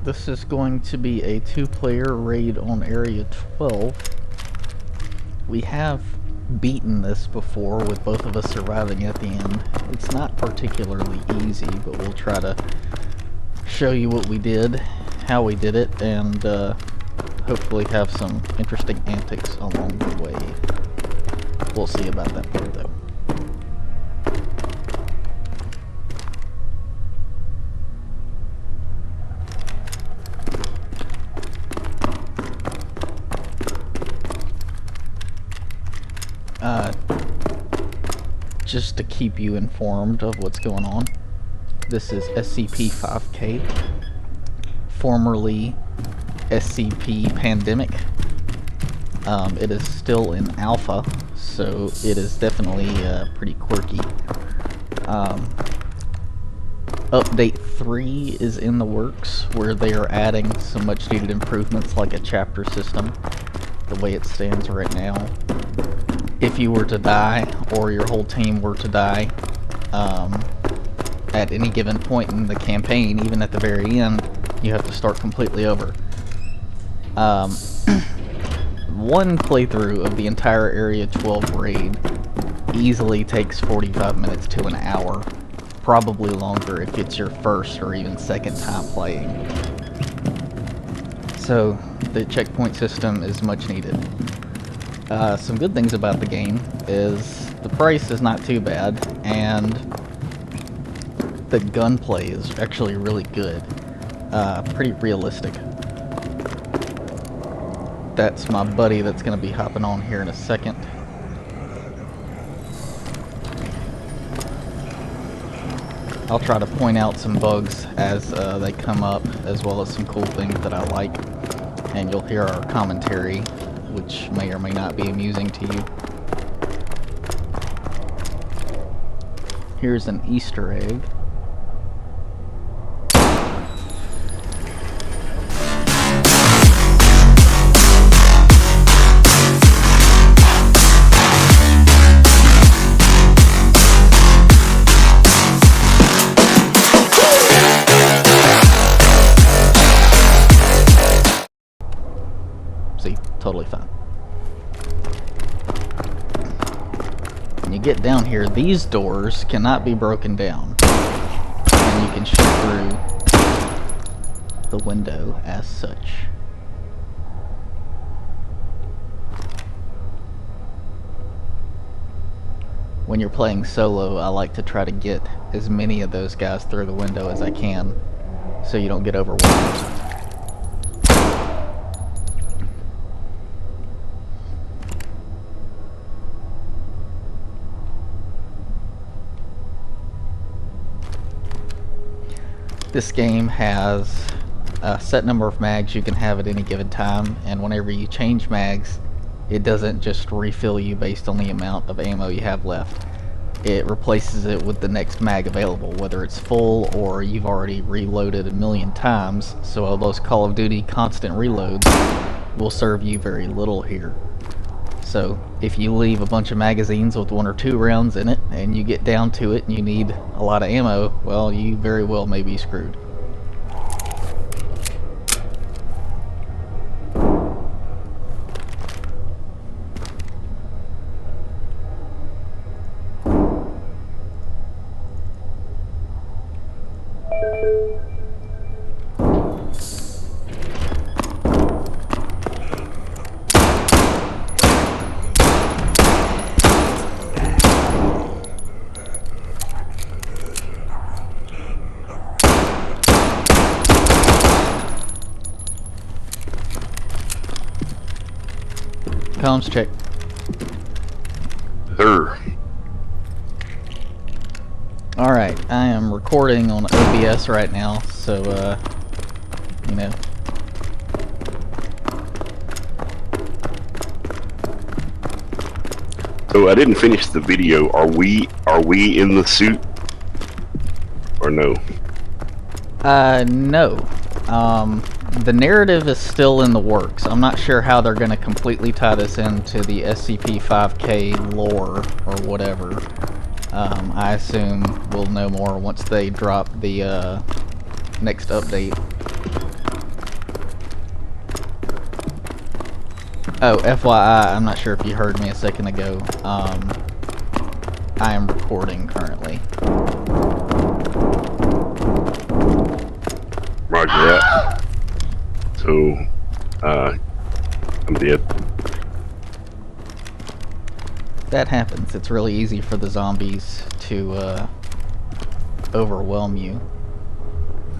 This is going to be a 2-player raid on Area 12. We have beaten this before with both of us surviving at the end. It's not particularly easy, but we'll try to show you what we did, how we did it, and hopefully have some interesting antics along the way. We'll see about that part though. Just to keep you informed of what's going on, this is SCP-5K, formerly SCP Pandemic. It is still in alpha, so it is definitely pretty quirky. Update 3 is in the works, where they are adding some much needed improvements like a chapter system. The way it stands right now, if you were to die, or your whole team were to die, at any given point in the campaign, even at the very end, you have to start completely over. One playthrough of the entire Area 12 raid easily takes 45 minutes to an hour, probably longer if it's your first or even second time playing. So the checkpoint system is much needed. Some good things about the game is the price is not too bad, and the gunplay is actually really good. Pretty realistic. That's my buddy that's going to be hopping on here in a second. I'll try to point out some bugs as they come up, as well as some cool things that I like, and you'll hear our commentary, which may or may not be amusing to you. Here's an Easter egg. See, totally fine. When you get down here, these doors cannot be broken down, and you can shoot through the window as such. When you're playing solo, I like to try to get as many of those guys through the window as I can, so you don't get overwhelmed. This game has a set number of mags you can have at any given time, and whenever you change mags, it doesn't just refill you based on the amount of ammo you have left. It replaces it with the next mag available, whether it's full or you've already reloaded a million times, so all those Call of Duty constant reloads will serve you very little here. So if you leave a bunch of magazines with 1 or 2 rounds in it, and you get down to it and you need a lot of ammo, well, you very well may be screwed. Comms check. Sir. Alright, I am recording on OBS right now, so, you know. So I didn't finish the video. Are we in the suit? Or no? No. The narrative is still in the works. I'm not sure how they're going to completely tie this into the SCP-5K lore or whatever. I assume we'll know more once they drop the next update. Oh, FYI, I'm not sure if you heard me a second ago. I am recording currently. Roger that. So, I'm dead. That happens. It's really easy for the zombies to overwhelm you.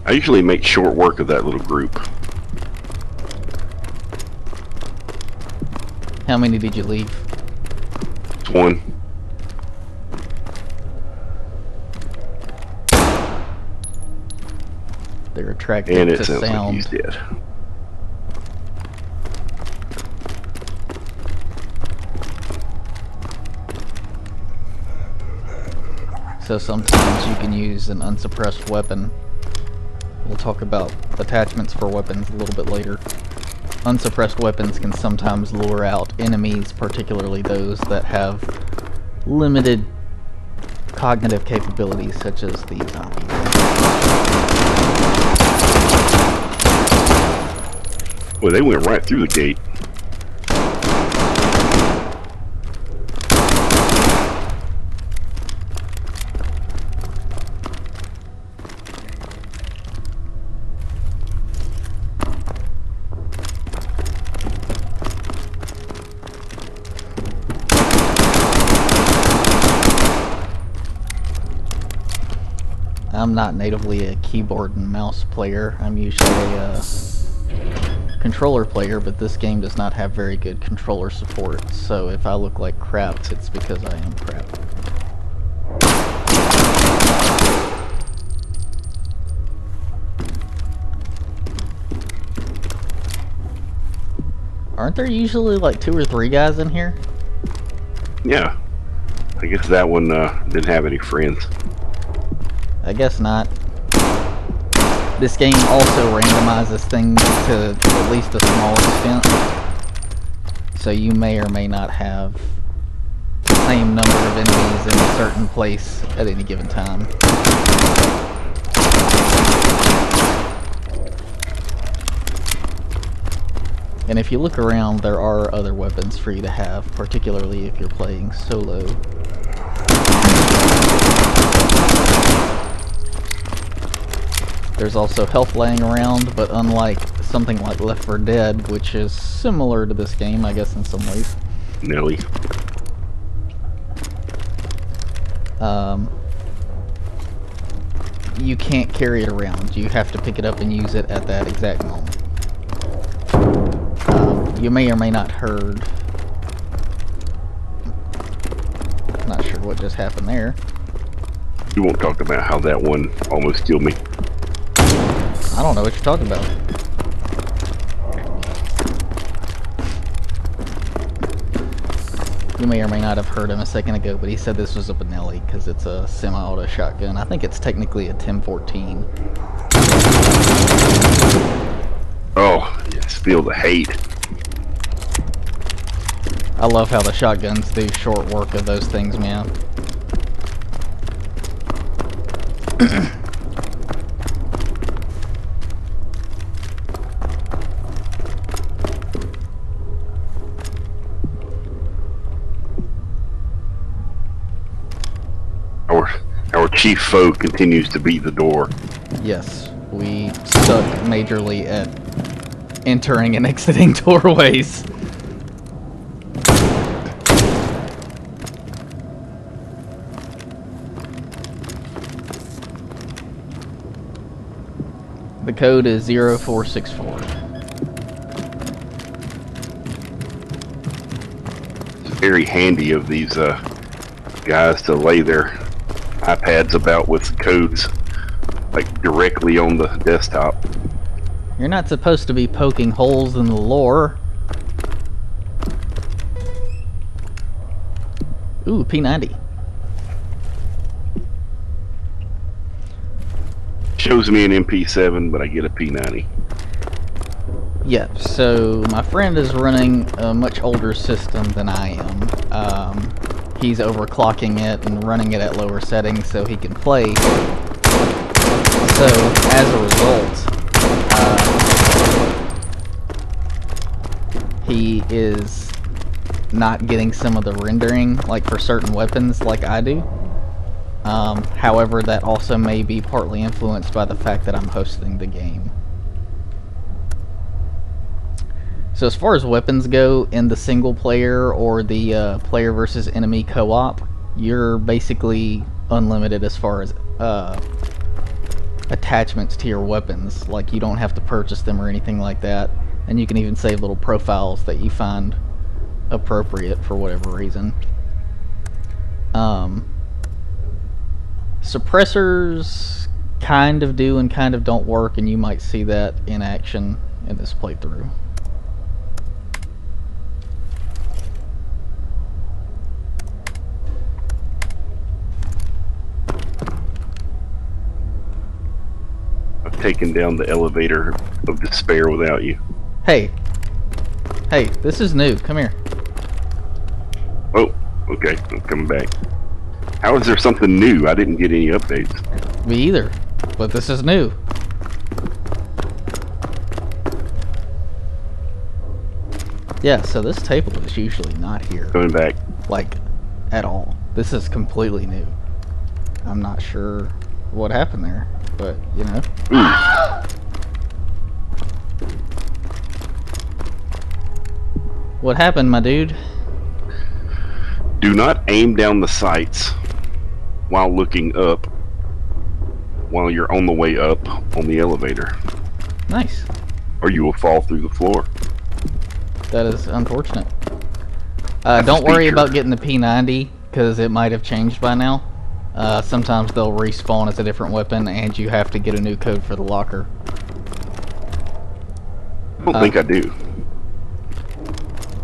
I usually make short work of that little group. How many did you leave? It's one. They're attracted And it to sounds like sound. he's dead. So sometimes you can use an unsuppressed weapon. We'll talk about attachments for weapons a little bit later. Unsuppressed weapons can sometimes lure out enemies, particularly those that have limited cognitive capabilities, such as these zombies. Well, they went right through the gate. I'm not natively a keyboard and mouse player. I'm usually a controller player, but this game does not have very good controller support, so if I look like crap, it's because I am crap. Aren't there usually like 2 or 3 guys in here? Yeah. I guess that one didn't have any friends. I guess not. This game also randomizes things to at least a small extent. So you may or may not have the same number of enemies in a certain place at any given time. And if you look around, there are other weapons for you to have, particularly if you're playing solo. There's also health laying around, but unlike something like Left 4 Dead, which is similar to this game, I guess, in some ways. Nelly. You can't carry it around. You have to pick it up and use it at that exact moment. You may or may not heard. Not sure what just happened there. You won't talk about how that one almost killed me. I don't know what you're talking about. You may or may not have heard him a second ago, but he said this was a Benelli because it's a semi-auto shotgun. I think it's technically a 1014. Oh, it's feel the hate. I love how the shotguns do short work of those things, man. Our chief foe continues to beat the door. Yes, we suck majorly at entering and exiting doorways. The code is 0464. It's very handy of these guys to lay their iPads about with codes like directly on the desktop. You're not supposed to be poking holes in the lore. Ooh, P90. Shows me an MP7, but I get a P90. Yep, so my friend is running a much older system than I am. He's overclocking it and running it at lower settings so he can play. So, as a result, he is not getting some of the rendering, like for certain weapons, like I do. However, that also may be partly influenced by the fact that I'm hosting the game. So as far as weapons go, in the single player or the player versus enemy co-op, you're basically unlimited as far as attachments to your weapons. Like, you don't have to purchase them or anything like that, and you can even save little profiles that you find appropriate for whatever reason. Suppressors kind of do and kind of don't work, and you might see that in action in this playthrough. I've taken down the elevator of despair without you. Hey, this is new. Come here. Oh, okay, I'm coming back. How is there something new? I didn't get any updates. Me either, but this is new. Yeah, so this table is usually not here. Coming back. Like, at all. This is completely new. I'm not sure what happened there, but, you know. What happened, my dude? Do not aim down the sights while looking up while you're on the way up on the elevator. Nice. Or you will fall through the floor. That is unfortunate. Don't worry about getting the P90, because it might have changed by now. Sometimes they'll respawn as a different weapon, and you have to get a new code for the locker. I don't think I do.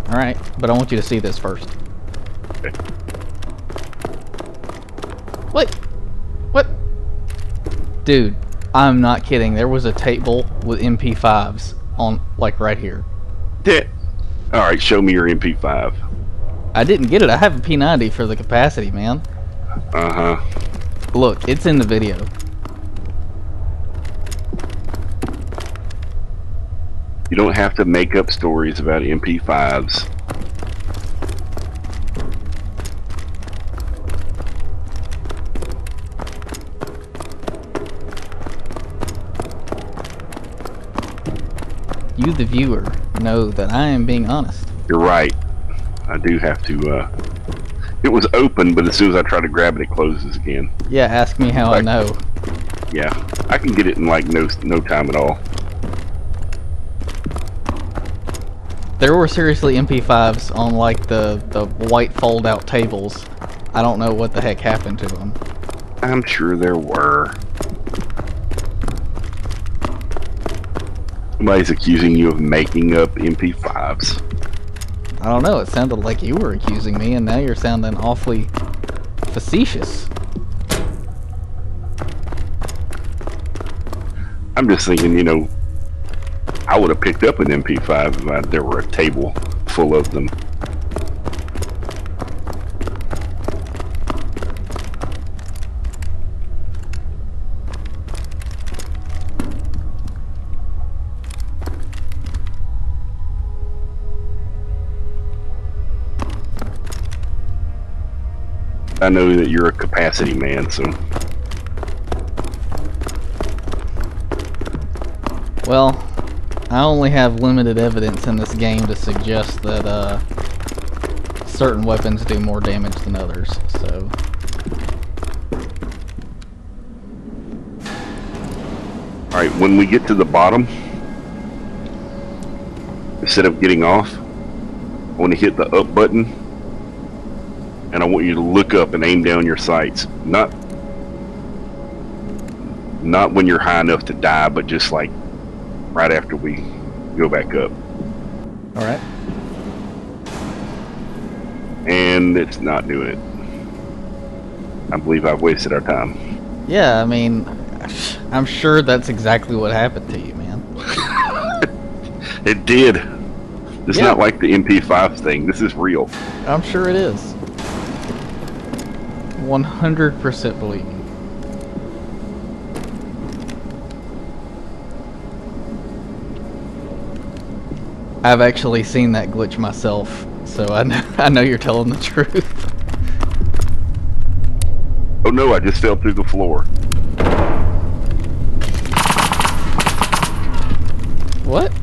Alright, but I want you to see this first. Okay. What? Dude, I'm not kidding. There was a table with MP5s on, like, right here. Alright, show me your MP5. I didn't get it. I have a P90 for the capacity, man. Uh-huh. Look, it's in the video. You don't have to make up stories about MP5s. You, the viewer, know that I am being honest. You're right. I do have to, it was open, but as soon as I try to grab it, it closes again. Yeah, ask me how I know. Yeah, I can get it in like no time at all. There were seriously MP5s on like the white fold-out tables. I don't know what the heck happened to them. I'm sure there were. Somebody's accusing you of making up MP5s. I don't know, it sounded like you were accusing me, and now you're sounding awfully facetious. I'm just thinking, you know, I would have picked up an MP5 if there were a table full of them. I know that you're a capacity man, so... Well, I only have limited evidence in this game to suggest that certain weapons do more damage than others, so... Alright, when we get to the bottom, instead of getting off, I want to hit the up button, and I want you to look up and aim down your sights. Not when you're high enough to die, but just like right after we go back up. Alright. And it's not doing it. I believe I've wasted our time. Yeah, I mean, I'm sure that's exactly what happened to you, man. It did. It's Yeah. not like the MP5 thing. This is real. I'm sure it is. 100% believe you. I've actually seen that glitch myself, so I know you're telling the truth. Oh no, I just fell through the floor. What?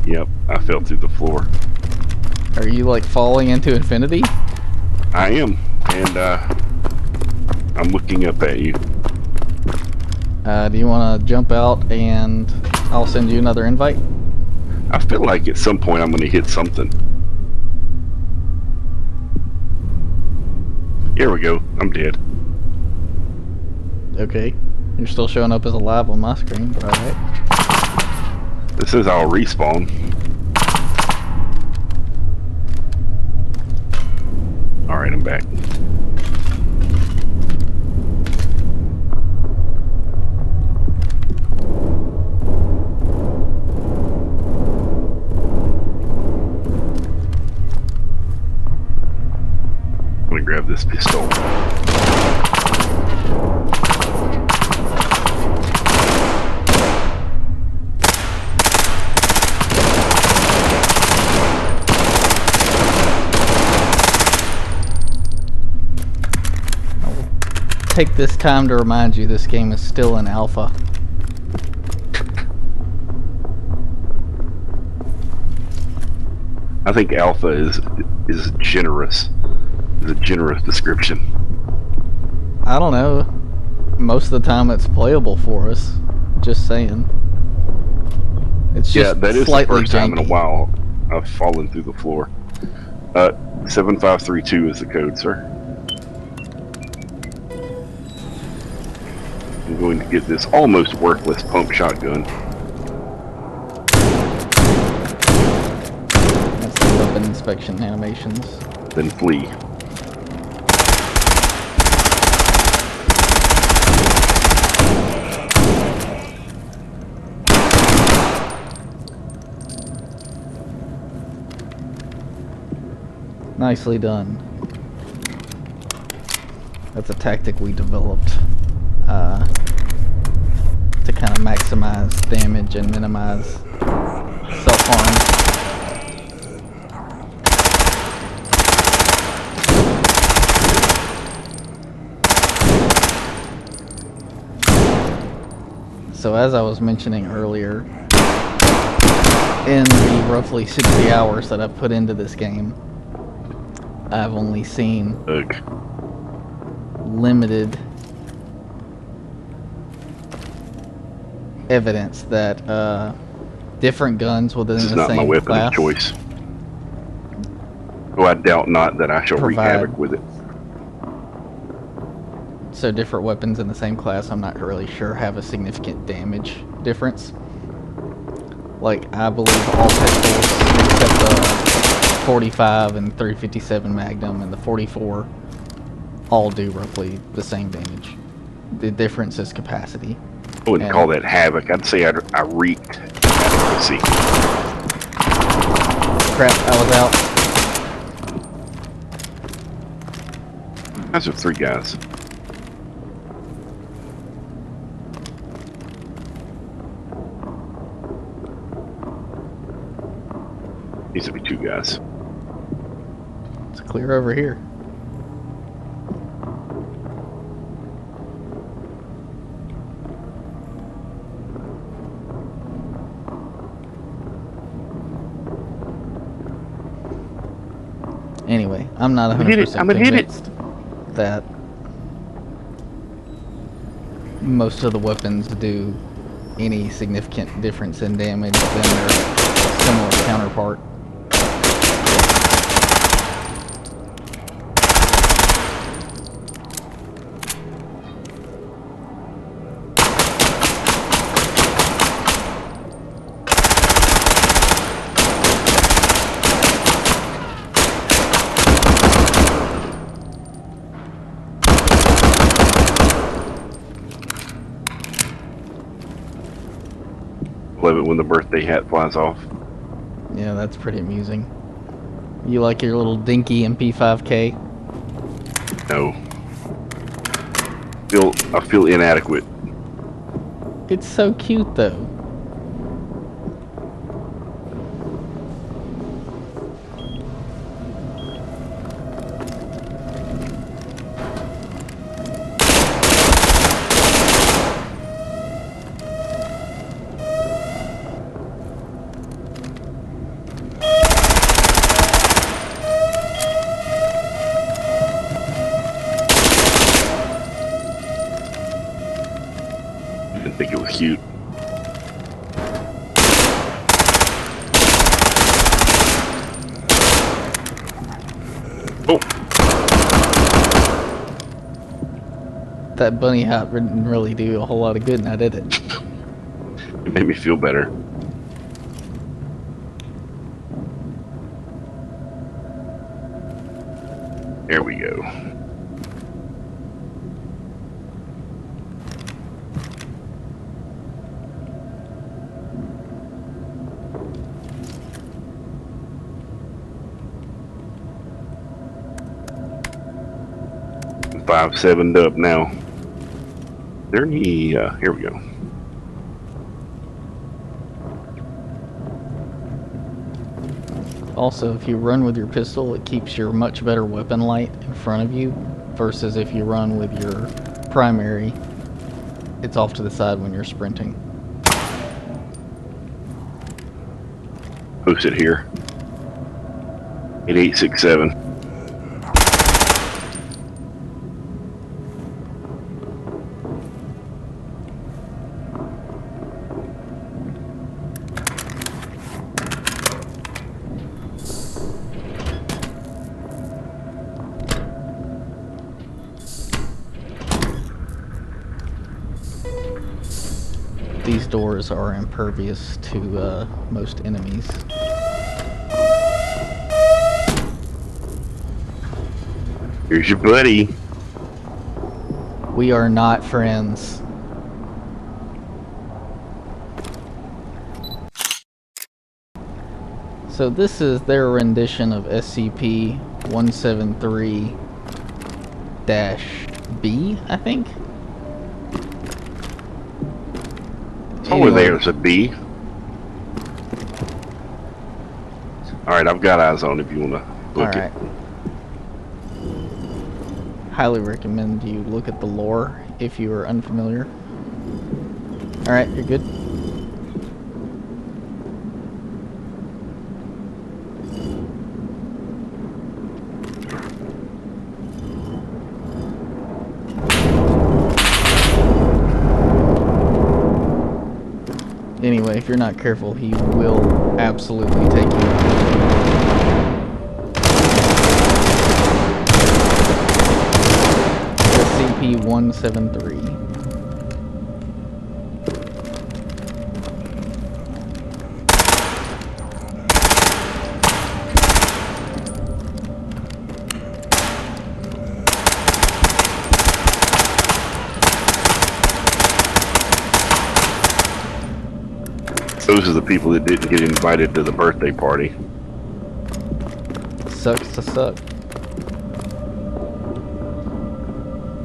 Yep, I fell through the floor. Are you like falling into infinity? I am, and I'm looking up at you. Do you want to jump out and I'll send you another invite? I feel like at some point I'm going to hit something. Here we go. I'm dead. Okay. You're still showing up as alive on my screen, but alright. This says I'll respawn. Alright, I'm back. I'm gonna grab this pistol. Take this time to remind you this game is still in alpha. I think alpha is generous. Is a generous description. I don't know. Most of the time it's playable for us. Just saying. It's just Yeah, that is the slightly first time in a janky. while I've fallen through the floor. 7532 is the code, sir. I'm going to get this almost worthless pump shotgun. That's the weapon inspection animations. Then flee. Nicely done. That's a tactic we developed to kind of maximize damage and minimize self-harm. So as I was mentioning earlier, in the roughly 60 hours that I've put into this game, I've only seen limited evidence that different guns within This is the not my same weapon class of choice. Oh, I doubt not that I shall wreak Provide- havoc with it. so different weapons in the same class, I'm not really sure, have a significant damage difference. Like, I believe all pistols except the 45 and 357 Magnum and the 44 all do roughly the same damage. The difference is capacity. I wouldn't call that havoc. I'd say I wreaked adequacy. Crap, I was out. Those are 3 guys. Needs to be 2 guys. It's clear over here. Anyway, I'm not 100% convinced that most of the weapons do any significant difference in damage than their similar counterpart. Love it when the birthday hat flies off. Yeah, that's pretty amusing. You like your little dinky MP5K? No. I feel inadequate. It's so cute though. cute. Oh, That bunny hop didn't really do a whole lot of good, now did it? it made me feel better. There we go. I'm 5-7'd up now. There any, here we go. Also, if you run with your pistol, it keeps your much better weapon light in front of you, versus if you run with your primary, it's off to the side when you're sprinting. Post it here. 8867. These doors are impervious to most enemies. Here's your buddy. We are not friends. So this is their rendition of SCP-173-B, I think? Over there's a B. Alright, I've got eyes on if you want to look Alright. Highly recommend you look at the lore if you are unfamiliar. Alright, you're good. Anyway, if you're not careful, he will absolutely take you out. SCP-173. Those are the people that didn't get invited to the birthday party. Sucks to suck.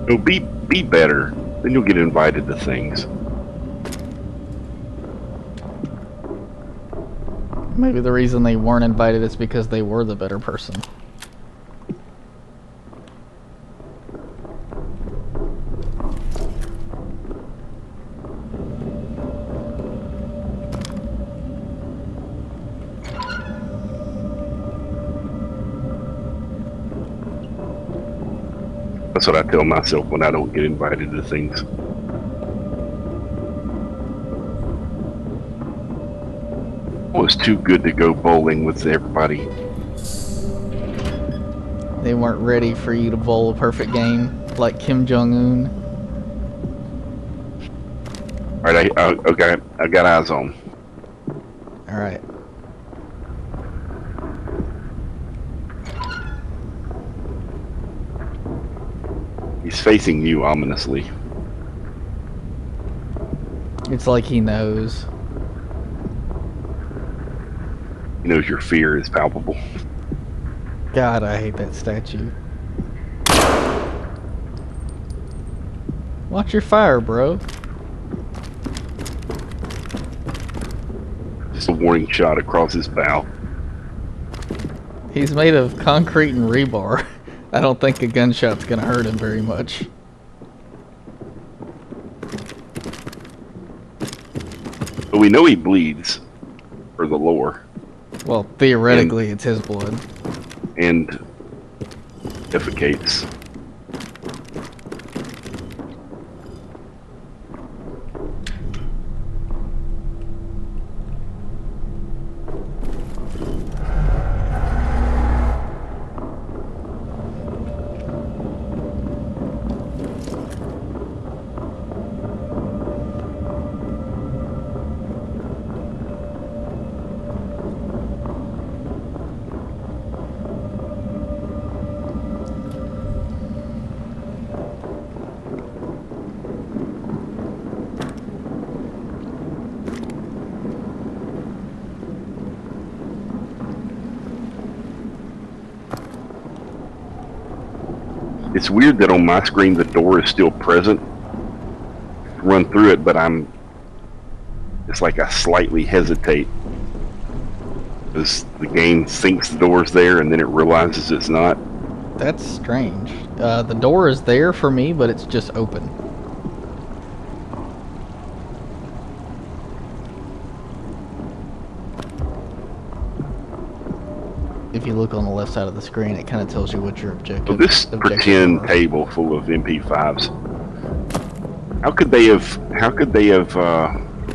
No, be better. Then you'll get invited to things. Maybe the reason they weren't invited is because they were the better person. That's what I tell myself when I don't get invited to things. Oh, it's too good to go bowling with everybody. They weren't ready for you to bowl a perfect game like Kim Jong-un. Alright, okay, I got eyes on. Alright. He's facing you ominously. It's like he knows. He knows your fear is palpable. God, I hate that statue. Watch your fire, bro. Just a warning shot across his bow. He's made of concrete and rebar. I don't think a gunshot's gonna hurt him very much. But we know he bleeds, for the lore. Well, theoretically, it's his blood. And defecates. It's weird that on my screen the door is still present. Run through it, but it's like I slightly hesitate. Because the game thinks the door's there and then it realizes it's not. That's strange. The door is there for me, but it's just open. If you look on the left side of the screen, it kind of tells you what your objective. So this pretend table full of MP5s. How could they have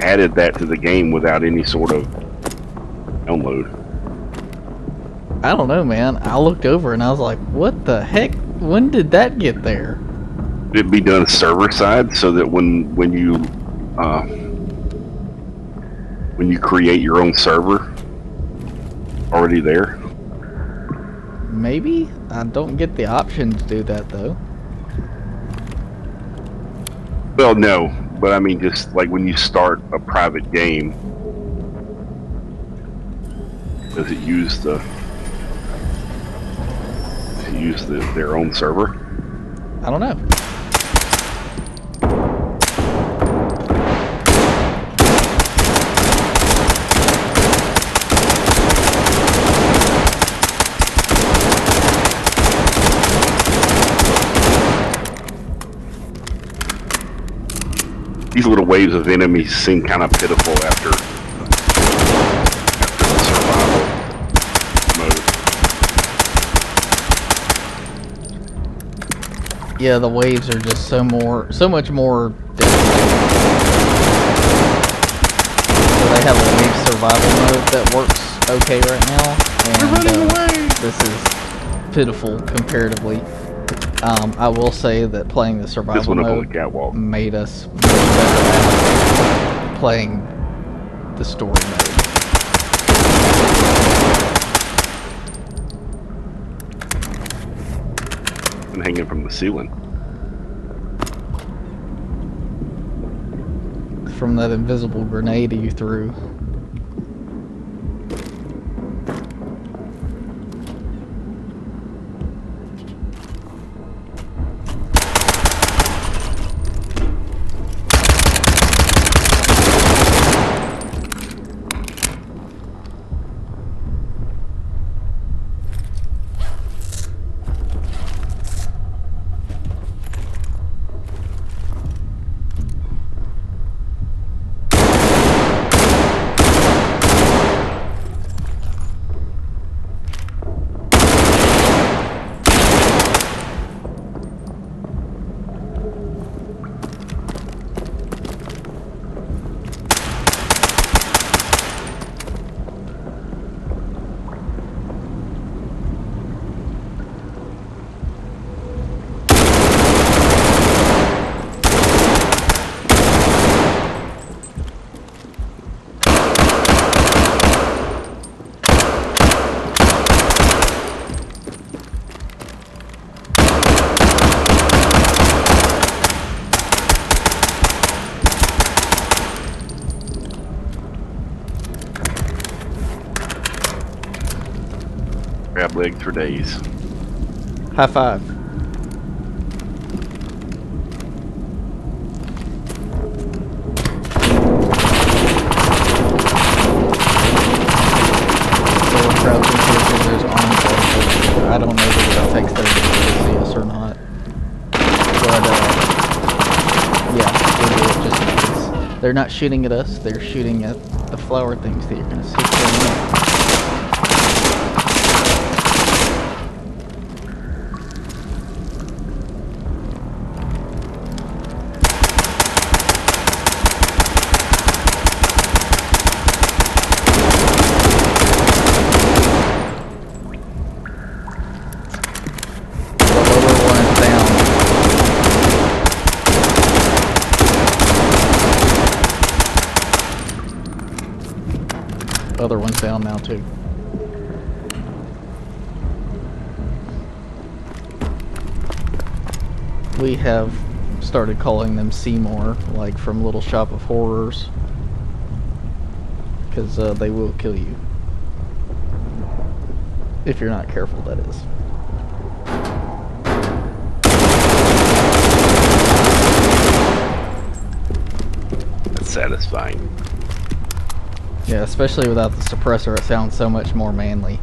added that to the game without any sort of download? I don't know, man. I looked over and I was like, what the heck? When did that get there? Would it be done server side so that when you create your own server, already there? Maybe? I don't get the option to do that though. Well, no, but I mean just like when you start a private game, does it use their own server? I don't know. These little waves of enemies seem kind of pitiful after the survival mode. Yeah, the waves are just so much more difficult. So they have a wave survival mode that works okay right now, and this is pitiful comparatively. I will say that playing the survival mode made us much better at playing the story mode. And hanging from the ceiling. From that invisible grenade you threw. Crab legs for days. High five. I don't know if it affects their ability to see us or not. But, yeah, we'll do it just in case. They're not shooting at us, they're shooting at the flower things that you're going to see. Other one's down now too. We have started calling them Seymour, like from Little Shop of Horrors, because they will kill you if you're not careful, that is. satisfying. Yeah, especially without the suppressor, it sounds so much more manly.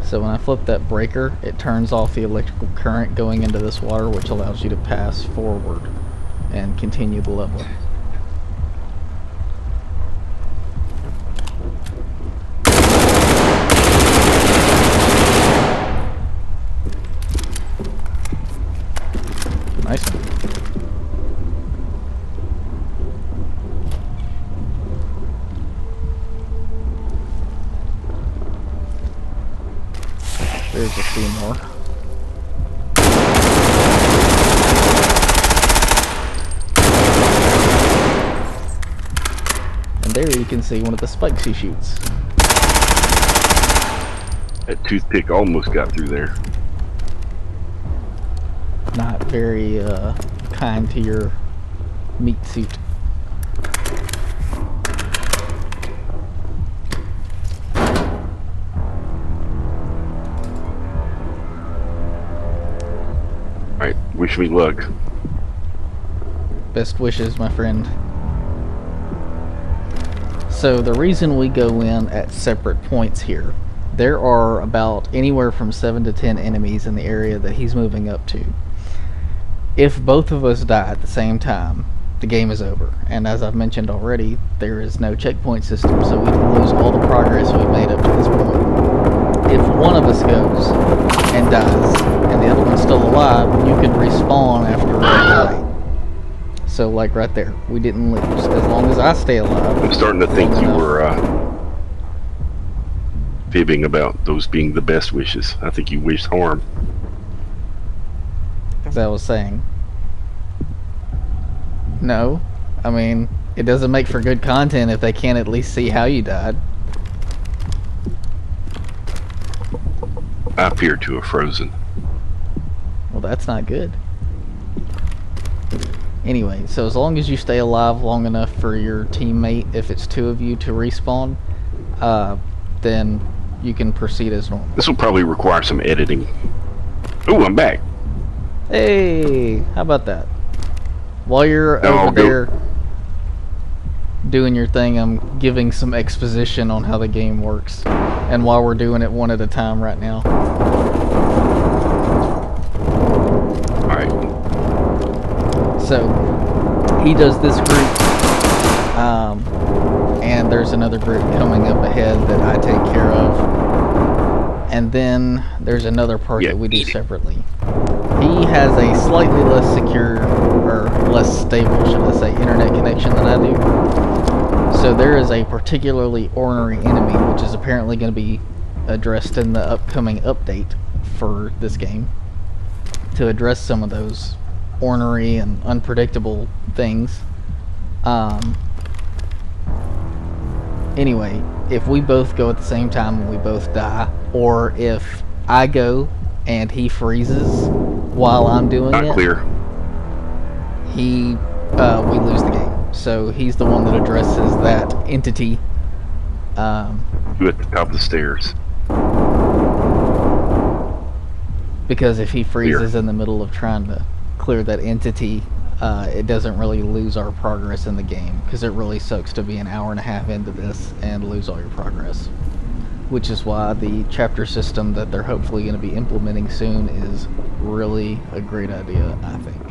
So when I flip that breaker, it turns off the electrical current going into this water, which allows you to pass forward and continue the level. Nice one. There's a few more. And there you can see one of the spikes he shoots. That toothpick almost got through there. Not very kind to your meat suit. Alright, wish me luck. Best wishes, my friend. So the reason we go in at separate points here, there are about anywhere from 7 to 10 enemies in the area that he's moving up to. If both of us die at the same time, the game is over. And as I've mentioned already, there is no checkpoint system, so we lose all the progress we've made up to this point. If one of us goes and dies, and the other one's still alive, you can respawn after a fight. So like right there, we didn't lose. As long as I stay alive. I'm starting to think you were fibbing about those being the best wishes. I think you wished harm. As I was saying. No. I mean, it doesn't make for good content if they can't at least see how you died. I appear to have frozen. Well, that's not good. Anyway, so as long as you stay alive long enough for your teammate, if it's two of you, to respawn, then you can proceed as normal. This will probably require some editing. Ooh, I'm back. Hey, how about that? While you're over there doing your thing, I'm giving some exposition on how the game works. And while we're doing it one at a time right now. Alright. So, he does this group, and there's another group coming up ahead that I take care of. And then there's another part that we do separately. He has a slightly less secure, or less stable, should I say, internet connection than I do. So there is a particularly ornery enemy, which is apparently going to be addressed in the upcoming update for this game, to address some of those ornery and unpredictable things. Anyway, if we both go at the same time and we both die, or if I go and he freezes while I'm doing it, not clear. We lose the game. So he's the one that addresses that entity. You at the top of the stairs. Because if he freezes in the middle of trying to clear that entity, it doesn't really lose our progress in the game, because it really sucks to be an hour and a half into this and lose all your progress. Which is why the chapter system that they're hopefully going to be implementing soon is really a great idea, I think.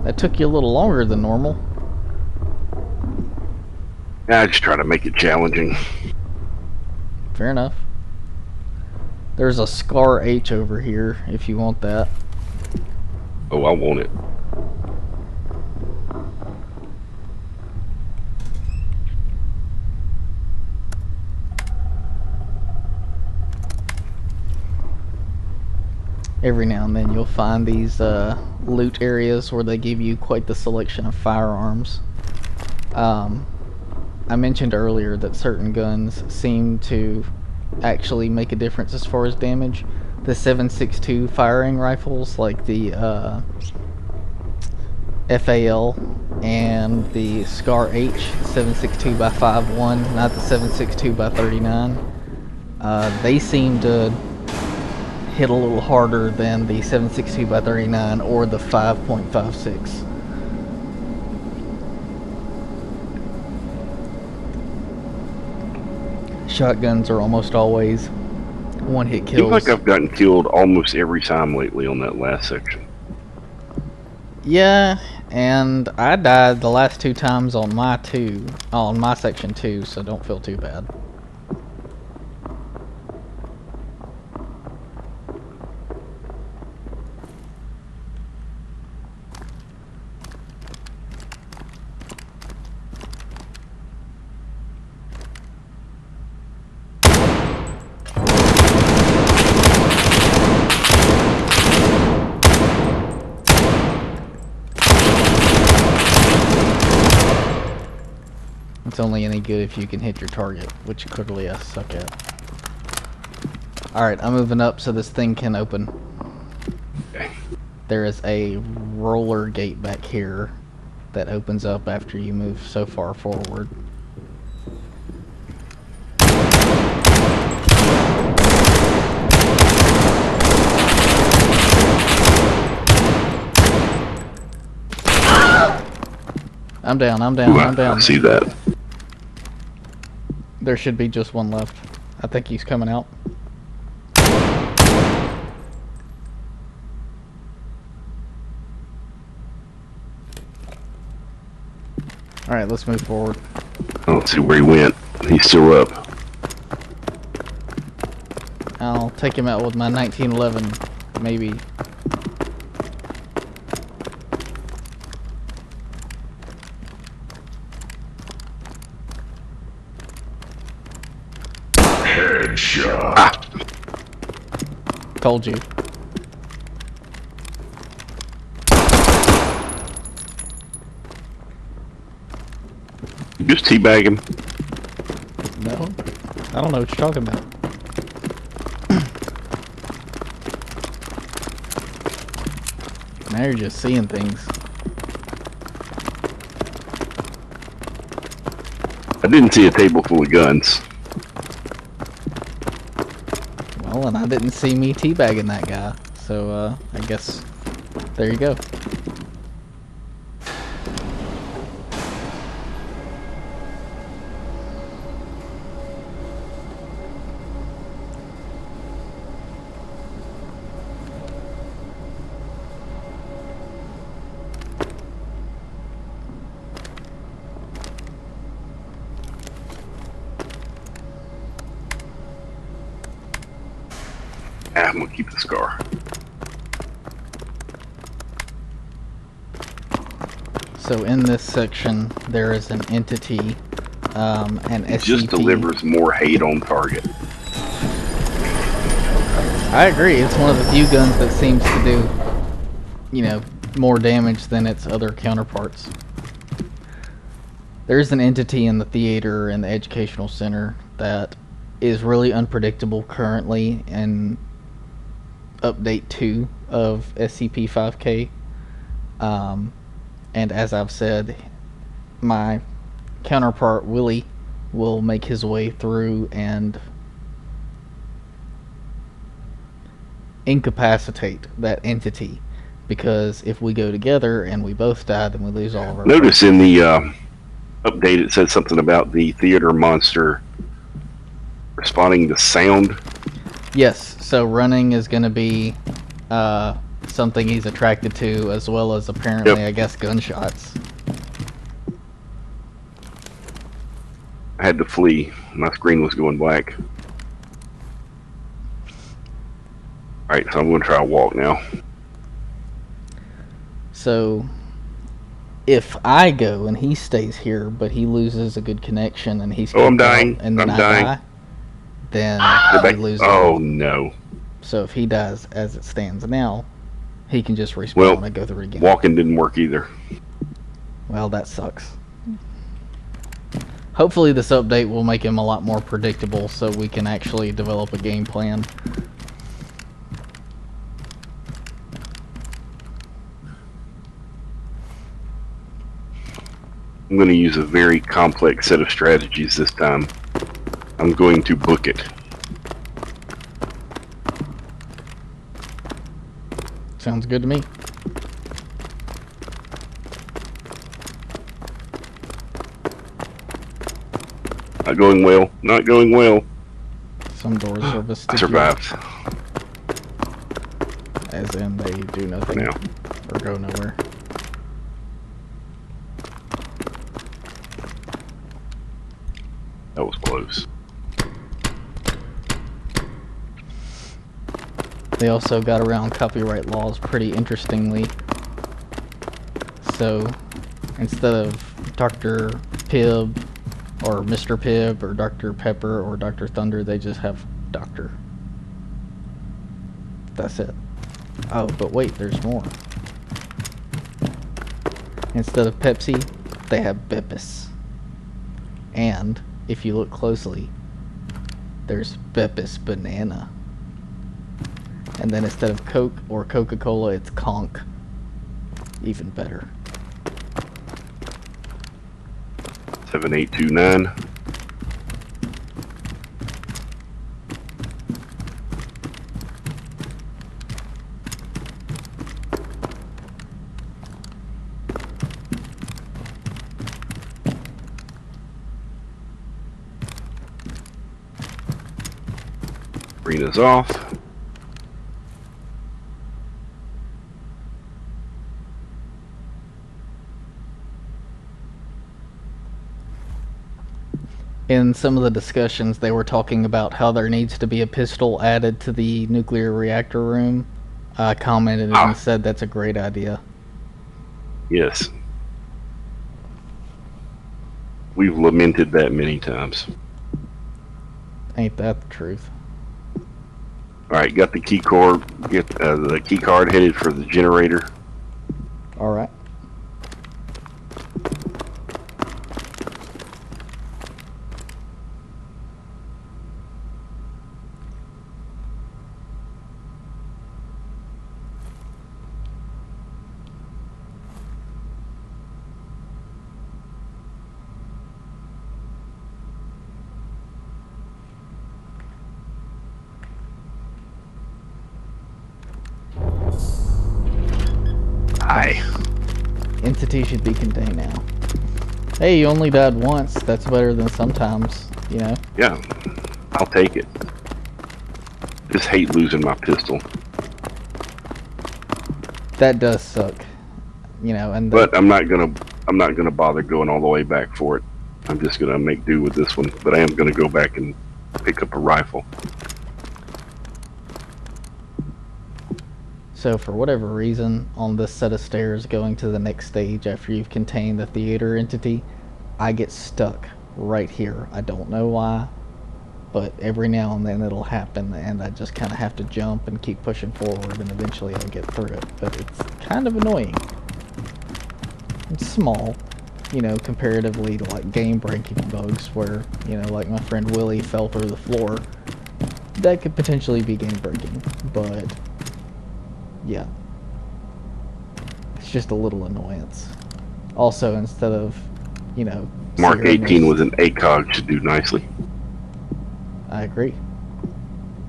That took you a little longer than normal. I just try to make it challenging. Fair enough. There's a Scar H over here if you want that. Oh, I want it. Every now and then you'll find these loot areas where they give you quite the selection of firearms. I mentioned earlier that certain guns seem to actually make a difference as far as damage. The 7.62 firing rifles, like the FAL and the SCAR H 762x51, not the 762x39. They seem to hit a little harder than the 762x39 or the 5.56. Shotguns are almost always one-hit kills. Seems like I've gotten killed almost every time lately on that last section. Yeah, and I died the last 2 times on my section too, so don't feel too bad. It's only any good if you can hit your target, which clearly I suck at. Alright, I'm moving up so this thing can open. Okay. There is a roller gate back here that opens up after you move so far forward. I'm down, I'm down, I'm down. I see that. There should be just one left. I think he's coming out. Alright, let's move forward. I don't see where he went. He's still up. I'll take him out with my 1911, maybe. Headshot. Ah. Told you. Just teabag him. No, I don't know what you're talking about. Now you're just seeing things. I didn't see a table full of guns. Well, and I didn't see me teabagging that guy, so I guess there you go. I'm gonna keep the scar. So in this section, there is an entity, an SCP. It just delivers more hate on target. I agree. It's one of the few guns that seems to do, you know, more damage than its other counterparts. There's an entity in the theater and the educational center that is really unpredictable currently in update 2 of SCP-5K. And as I've said, my counterpart Willie will make his way through and incapacitate that entity, because if we go together and we both die, then we lose all of our Notice in the update it said something about the theater monster responding to sound. Yes, so running is going to be something he's attracted to, as well as apparently, I guess, gunshots. I had to flee. My screen was going black. Alright, so I'm going to try to walk now. So, if I go and he stays here, but he loses a good connection and he's I'm dying. and then I'm I dying. die, then he loses. Oh no. So if he dies as it stands now, he can just respawn and go through again. Walking didn't work either. Well, that sucks. Hopefully this update will make him a lot more predictable so we can actually develop a game plan. I'm going to use a very complex set of strategies this time. I'm going to book it. Sounds good to me. Not going well. Not going well. Some doors are I vestigial. survived. As in, they do nothing now. or go nowhere. That was close. They also got around copyright laws pretty interestingly. So, instead of Dr. Pibb or Mr. Pibb or Dr. Pepper or Dr. Thunder, they just have Doctor. That's it. Oh, but wait, there's more. Instead of Pepsi, they have Beppis. And, if you look closely, there's Beppis Banana. And then instead of Coke or Coca-Cola, it's Conch. Even better. 7829. Arena's off. In some of the discussions, they were talking about how there needs to be a pistol added to the nuclear reactor room. I commented and said that's a great idea. Yes. We've lamented that many times. Ain't that the truth? Alright, got the key card. Get the key card headed for the generator. Alright. Aye. Entity should be contained now. Hey, you only died once. That's better than sometimes, you know? Yeah, I'll take it. Just hate losing my pistol. That does suck. You know, and But I'm not gonna bother going all the way back for it. I'm just gonna make do with this one. But I am gonna go back and pick up a rifle. So for whatever reason, on this set of stairs going to the next stage after you've contained the theater entity, I get stuck right here. I don't know why, but every now and then it'll happen, and I just kind of have to jump and keep pushing forward, and eventually I'll get through it. But it's kind of annoying. It's small, you know, comparatively to like game-breaking bugs where, you know, like my friend Willie fell through the floor. That could potentially be game-breaking, but yeah, it's just a little annoyance. Also, instead of, you know, Mark 18 with an ACOG should do nicely. I agree.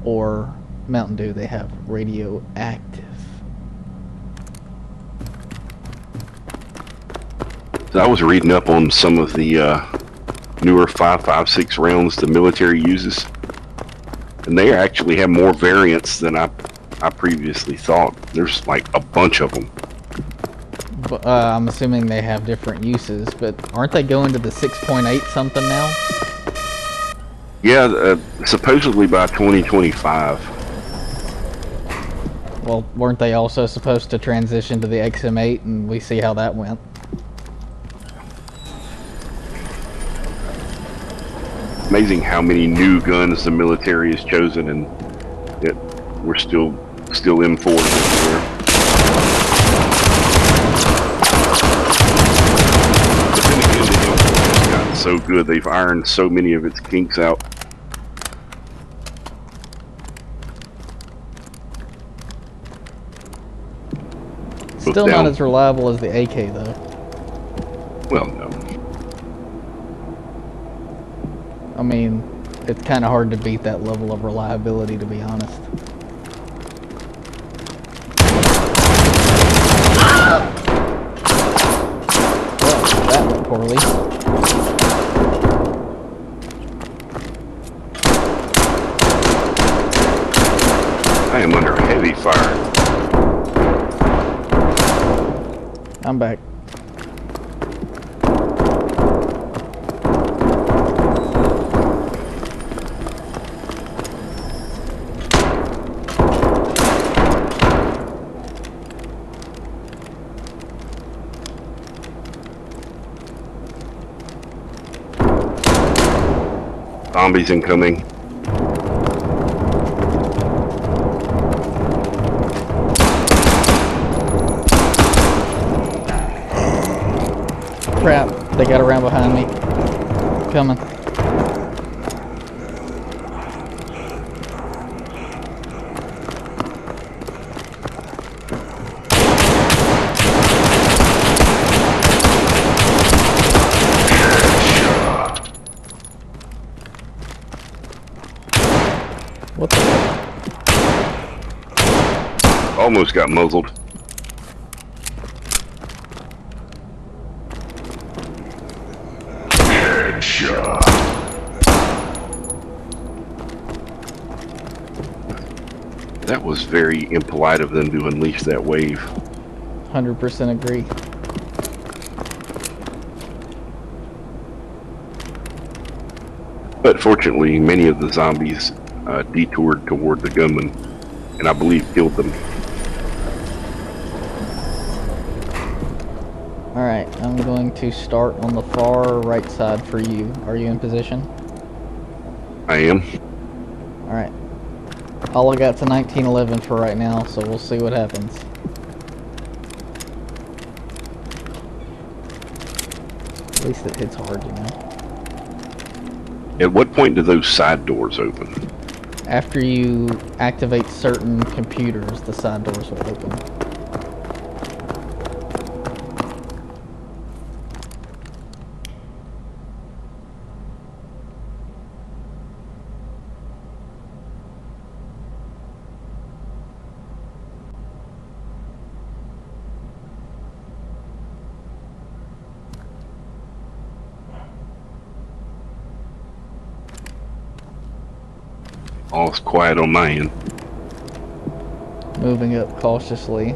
Or Mountain Dew, they have radioactive. So I was reading up on some of the newer 5.56 rounds the military uses, and they actually have more variants than I previously thought. There's like a bunch of them. But, I'm assuming they have different uses, but aren't they going to the 6.8 something now? Yeah, supposedly by 2025. Well, weren't they also supposed to transition to the XM8, and we see how that went? Amazing how many new guns the military has chosen, and yet we're still M4s everywhere. But then again, the M4 has gotten so good, they've ironed so many of its kinks out. Still not as reliable as the AK, though. Well, no. I mean, it's kind of hard to beat that level of reliability, to be honest. Well, that went poorly. I am under heavy fire. I'm back. Zombies incoming. Crap, they got around behind me. Coming. What the heck? Almost got muzzled. That was very impolite of them to unleash that wave. 100% agree. But fortunately, many of the zombies detoured toward the gunman, and I believe killed them. Alright, I'm going to start on the far right side for you. Are you in position? I am. Alright. All I got's a 1911 for right now, so we'll see what happens. At least it hits hard, you know. At what point do those side doors open? After you activate certain computers, the side doors will open. All's quiet on my end. Moving up cautiously.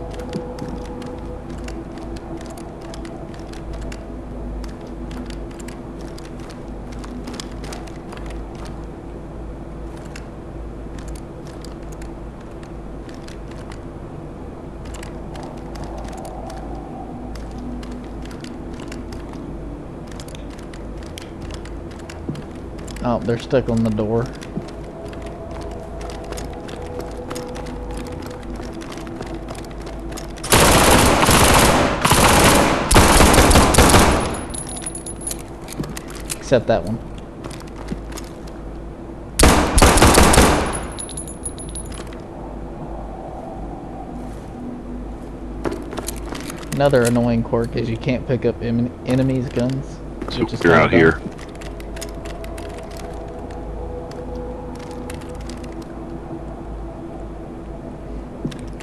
Oh, they're stuck on the door. Except that one. Another annoying quirk is you can't pick up enemies' guns. So you're out here.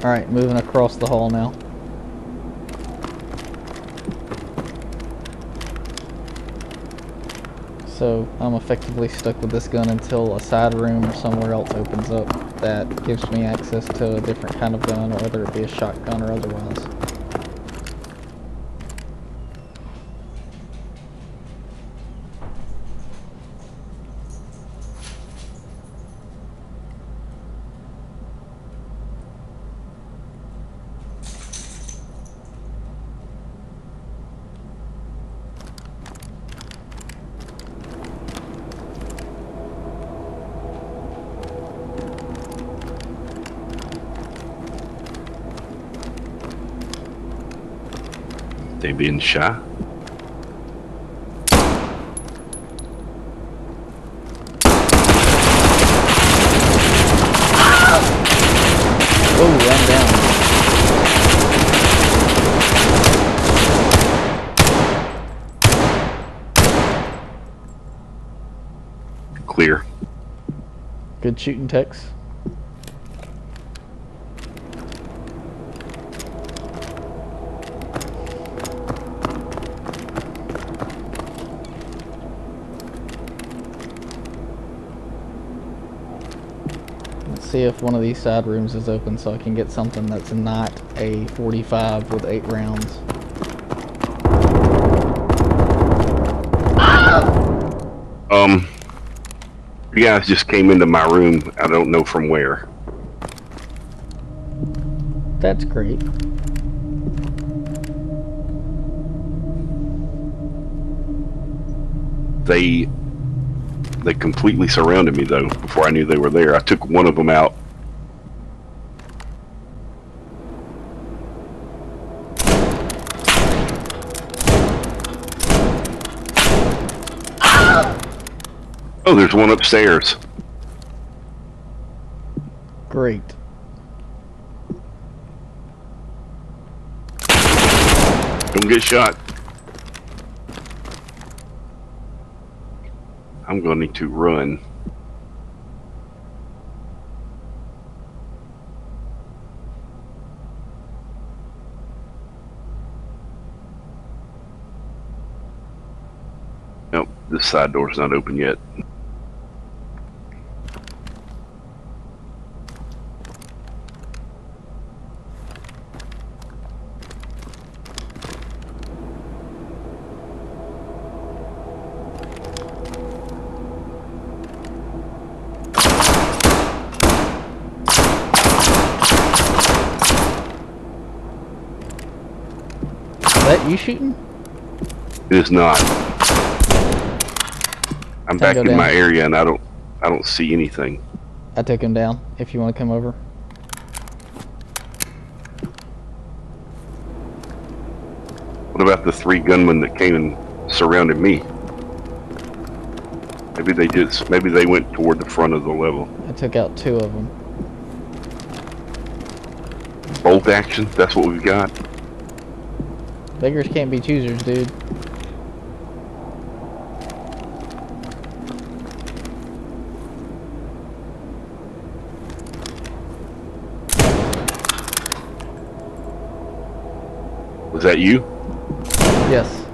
Alright, moving across the hall now. So I'm effectively stuck with this gun until a side room or somewhere else opens up that gives me access to a different kind of gun, or whether it be a shotgun or otherwise. They being shy. Oh, I'm down. clear. Good shooting, Tex. Let's see if one of these side rooms is open so I can get something that's not a 45 with 8 rounds. You guys just came into my room. I don't know from where. That's great. They completely surrounded me though before I knew they were there. I took one of them out. Oh, there's one upstairs. Great. Don't get shot. I'm going to need to run. Nope, this side door's not open yet. Is that you shooting? It is not. I'm back in down. my area and I don't see anything. I took him down if you want to come over. What about the 3 gunmen that came and surrounded me? Maybe they went toward the front of the level. I took out 2 of them. Bolt action, that's what we've got. Beggars can't be choosers, dude. Was that you? Yes.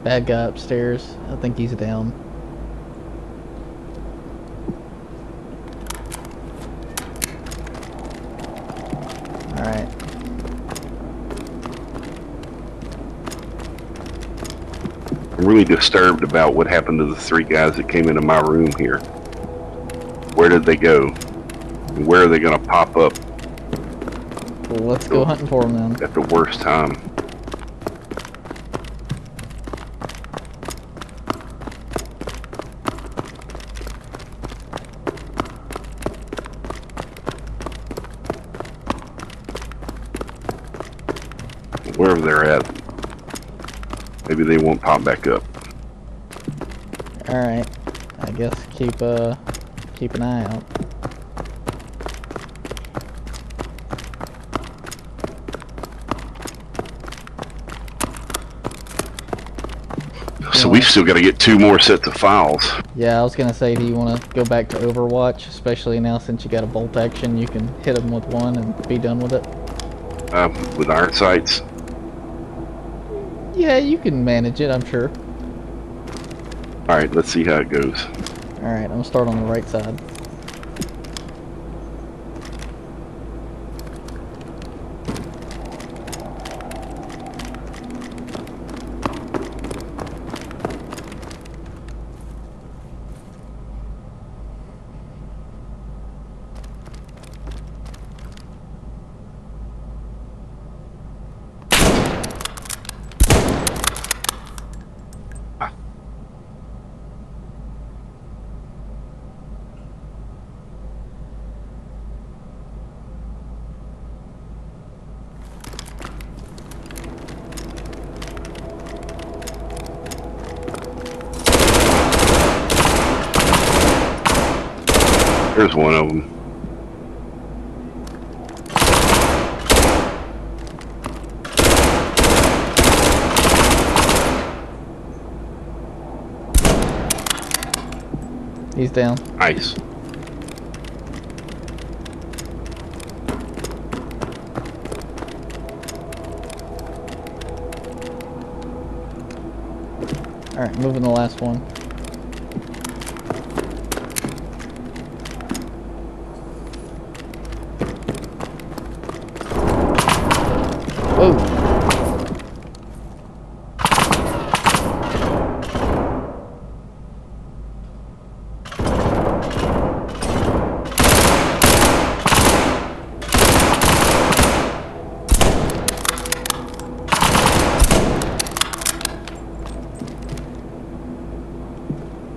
Bad guy upstairs. I think he's down. Alright. I'm really disturbed about what happened to the 3 guys that came into my room here. Where did they go? And where are they going to pop up? Well, let's go hunting for them then. At the worst time. Wherever they're at, maybe they won't pop back up. Alright. I guess keep an eye out. So we've still got to get 2 more sets of files. Yeah, I was gonna say, do you want to go back to Overwatch, especially now since you got a bolt action? You can hit them with 1 and be done with it. With iron sights. Yeah, you can manage it, I'm sure. Alright, let's see how it goes. Alright, I'm gonna start on the right side. There's one of them. He's down. Nice. Alright, moving the last one. Whoa!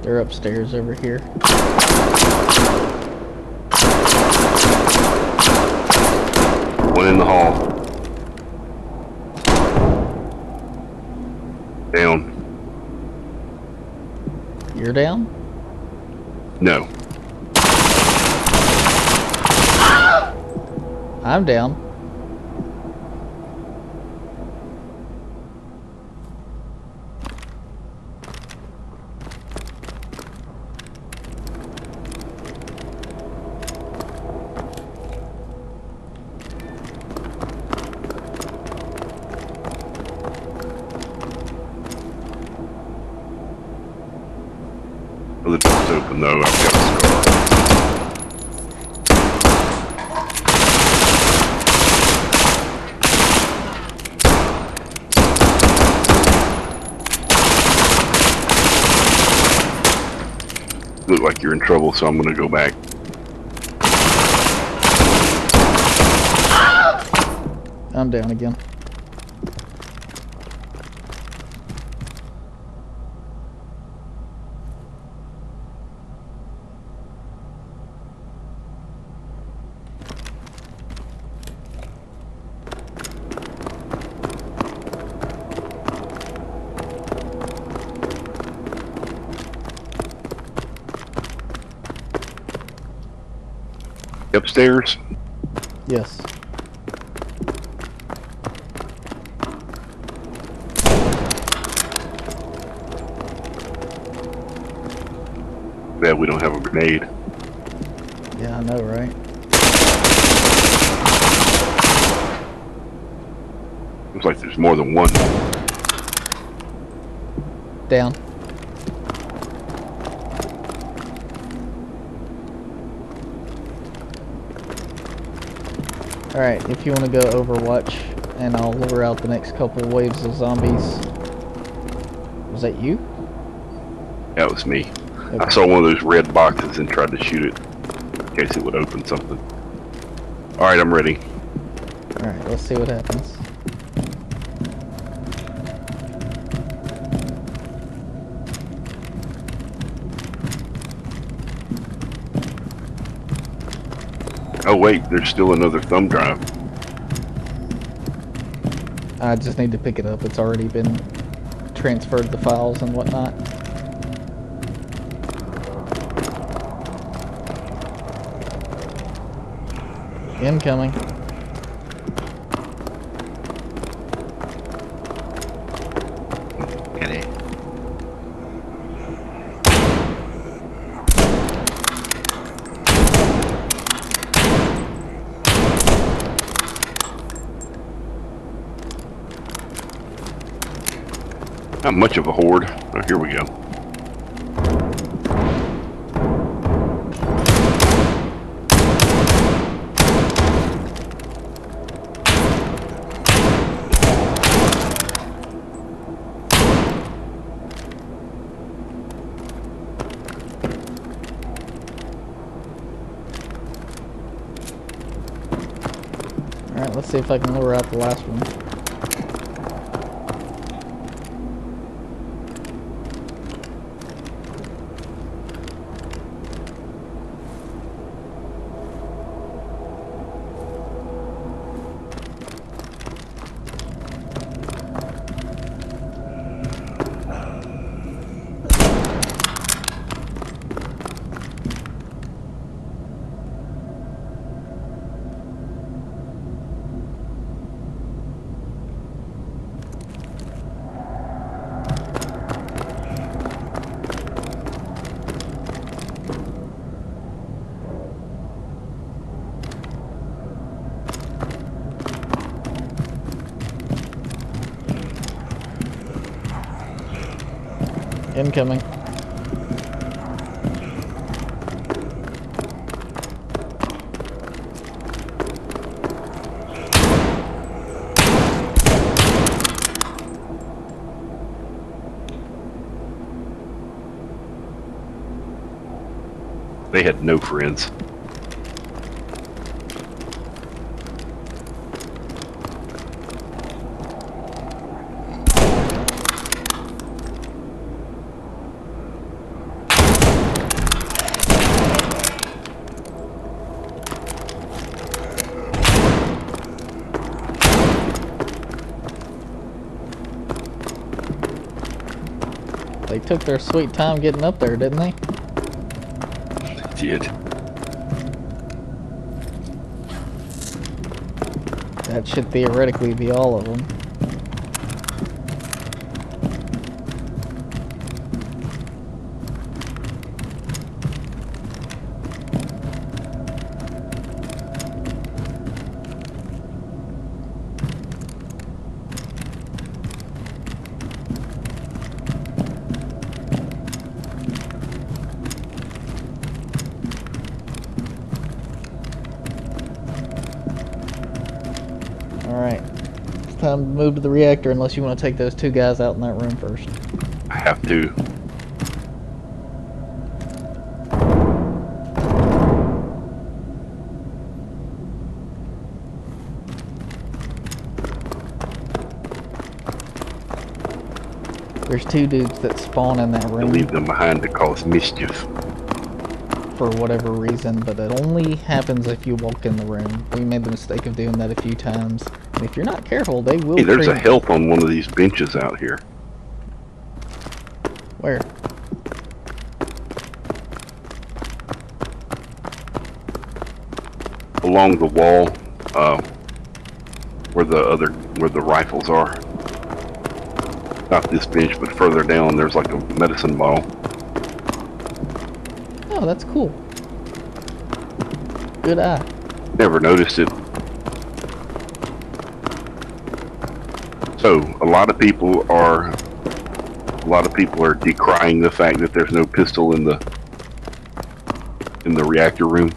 They're upstairs over here. One in the hall. Down. You're down? No. I'm down. Oh, the door's open though. I've got a scar. Look like you're in trouble, so I'm gonna go back. I'm down again. Upstairs? Yes. Bad we don't have a grenade. Yeah, I know, right? Looks like there's more than one. Down. Alright, if you want to go Overwatch, and I'll lure out the next couple waves of zombies. Was that you? That was me. Okay. I saw one of those red boxes and tried to shoot it in case it would open something. Alright, I'm ready. Alright, let's see what happens. Oh wait, there's still another thumb drive. I just need to pick it up. It's already been transferred the files and whatnot. Incoming. Get it. Not much of a horde. Oh, here we go. Alright, let's see if I can lure out the last one. Incoming. They had no friends. They took their sweet time getting up there, didn't they? Did. That should theoretically be all of them. Alright. It's time to move to the reactor unless you want to take those two guys out in that room first. I have to. There's two dudes that spawn in that room Leave them behind to cause mischief. for whatever reason, but it only happens if you walk in the room. We made the mistake of doing that a few times. And if you're not careful, they will. Hey, there's a health on one of these benches out here. Where? Along the wall, where the rifles are. Not this bench, but further down, there's like a medicine bottle. Oh, that's cool. Good eye. Never noticed it. So a lot of people are decrying the fact that there's no pistol in the reactor room.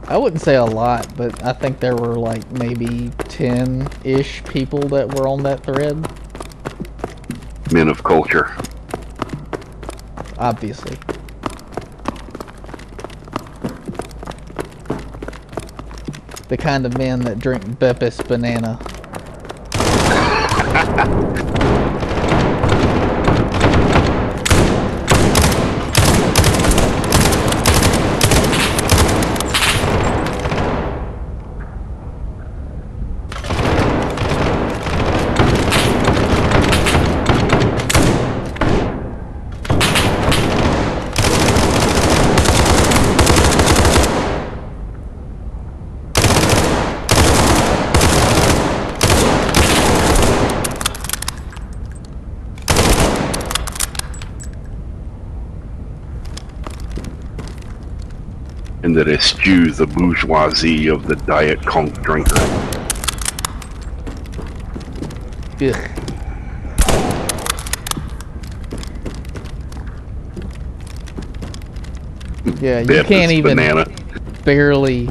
I wouldn't say a lot, but I think there were like maybe 10-ish people that were on that thread. Men of culture. Obviously. The kind of men that drink Beppis banana. And that eschews the bourgeoisie of the diet conk drinker. Ugh. Yeah, you Beppis can't even banana. barely,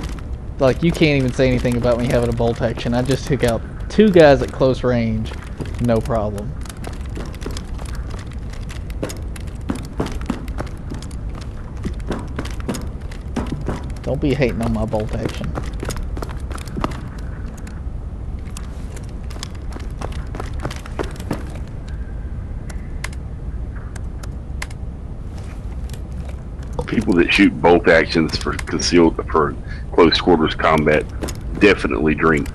like, you can't even say anything about me having a bolt action. I just took out two guys at close range, no problem. Don't be hating on my bolt action. People that shoot bolt actions for close quarters combat definitely drink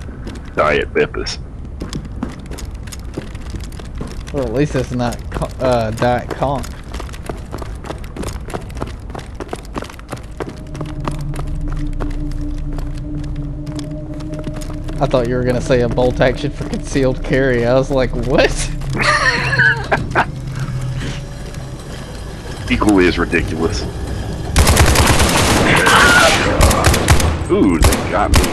diet Beppis. Well, at least it's not Diet Conk. I thought you were gonna say a bolt action for concealed carry. I was like, what? Equally as ridiculous. Ooh, they got me.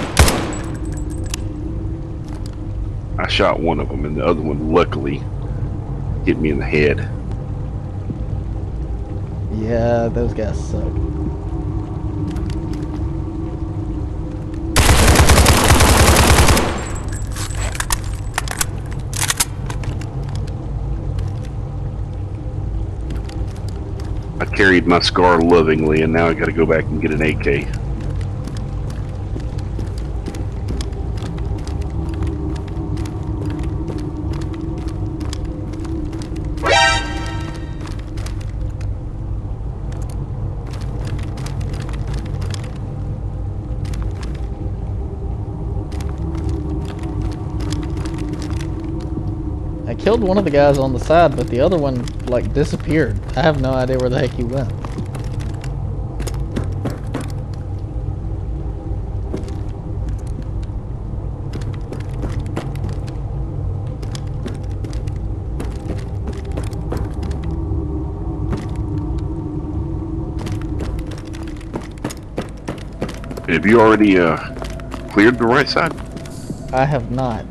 I shot one of them, and the other one luckily hit me in the head. Yeah, those guys suck. I carried my scar lovingly, and now I gotta go back and get an AK. I killed one of the guys on the side, but the other one, like, disappeared. I have no idea where the heck he went. Have you already cleared the right side? I have not.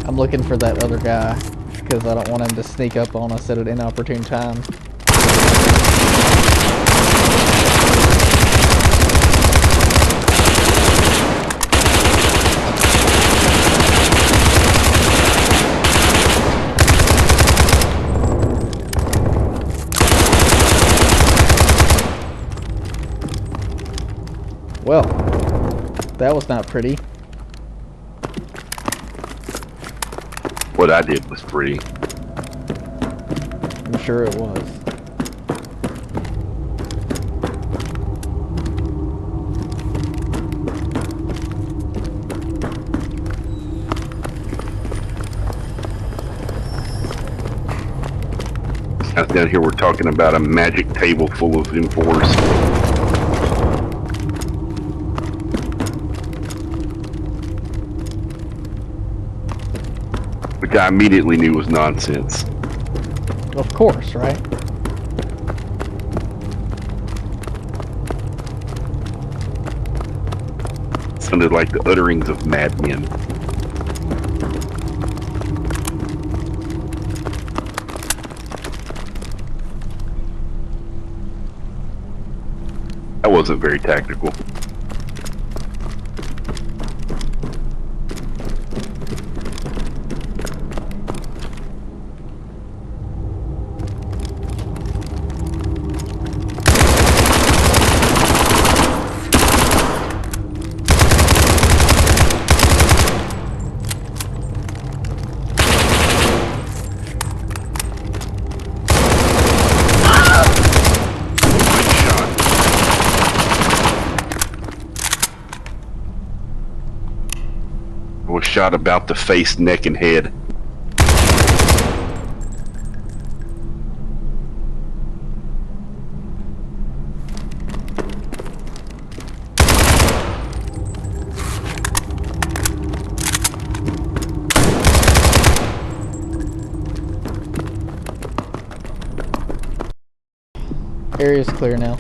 I'm looking for that other guy, because I don't want him to sneak up on us at an inopportune time. Well, that was not pretty. What I did was pretty. I'm sure it was. Out down here, we're talking about a magic table full of M4s. Which I immediately knew was nonsense. Of course, right? Sounded like the utterings of madmen. That wasn't very tactical. Was shot about the face, neck, and head. Area's clear now.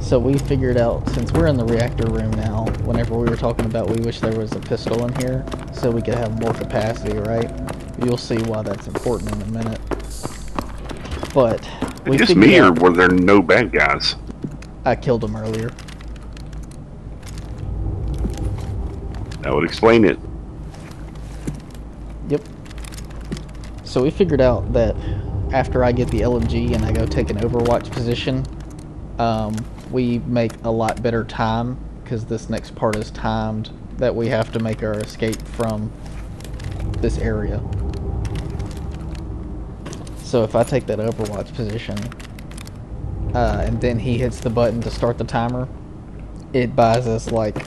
So we figured out, since we're in the reactor room now, whenever we were talking about we wish there was a pistol in here so we could have more capacity, right? You'll see why that's important in a minute. But we Just figured me, or out, were there no bad guys? I killed him earlier. That would explain it. Yep. So we figured out that after I get the LMG and I go take an overwatch position, we make a lot better time, because this next part is timed, that we have to make our escape from this area. So if I take that overwatch position, and then he hits the button to start the timer, it buys us like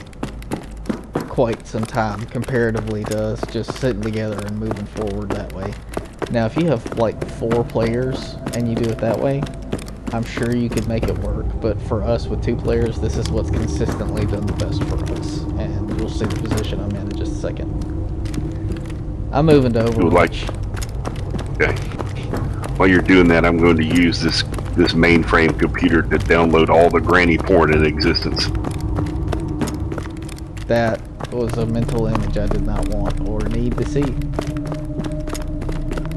quite some time comparatively to us just sitting together and moving forward that way. Now if you have like 4 players and you do it that way, I'm sure you could make it work, but for us with 2 players, this is what's consistently done the best for us, and you'll see the position I'm in just a second. I'm moving to Overwatch. Okay. While you're doing that, I'm going to use this mainframe computer to download all the granny porn in existence. That was a mental image I did not want or need to see.